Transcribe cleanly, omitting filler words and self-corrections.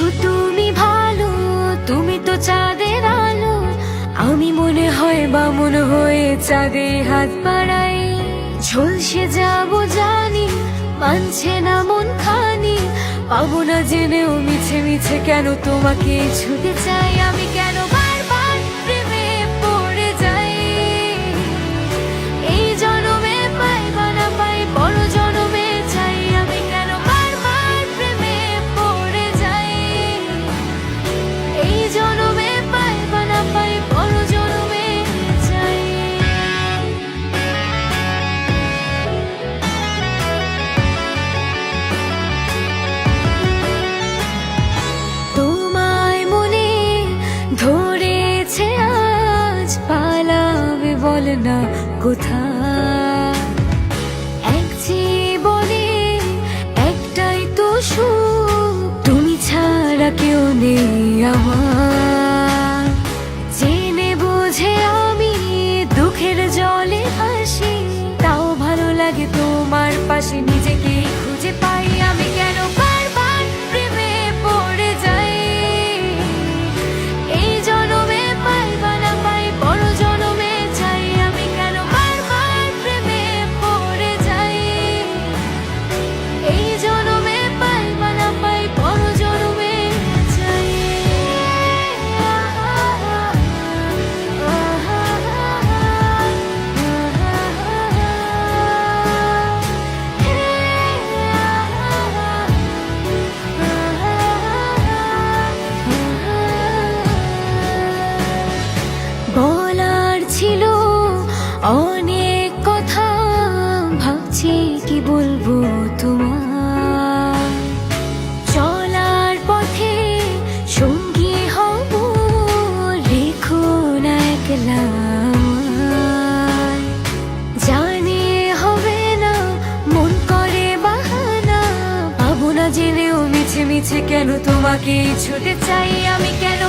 শুধু তুমি ভালো, তুমি তো চাঁদের আলো। আমি মনে হয় বামুন হয়ে চাঁদে হাত বাড়াই। ঝলসে যাবো জানি, মানছে না মন খানি। পাবো না জেনেও মিছে মিছে কেন তোমাকে ছুতে চাই। আমি কেন বারবার প্রেমে পড়ে যাই। এই জনমে পাই বা না পাই, বড় জনমে চাই। আমি কেন বারবার প্রেমে পড়ে যাই। এই জনমে পাই বা না পাই, বড় জনমে চাই। তোমায় মনে ধরেছে আজ, পালাবে বল না কোথায়। এক জীবনে একটাই তো সুখ, তুমি ছাড়া কেউ নেই আমার। জেনে বুঝে আমি দুঃখের জলে ভাসি, তাও ভালো লাগে তোমার পাশে নিজেকে খুঁজে পাই। আমি কেন বারবার প্রেমে পড়ে যাই। এই জনমে পাই বা না পাই, বড় জনমে চাই। আমি কেন বারবার প্রেমে পড়ে যাই। এই জনমে পাই বা না পাই, বড় জনমে চাই। বলার ছিল অনেক কথা, ভাবছি কি বলবো তোমার। চলার পথে সঙ্গী হব, রেখো না একলা আমায়। জানি হবে না, মন করে বাহানা। পাবো না জেনেও মিছে মিছে কেন তোমাকে ছুটে চাই। আমি কেন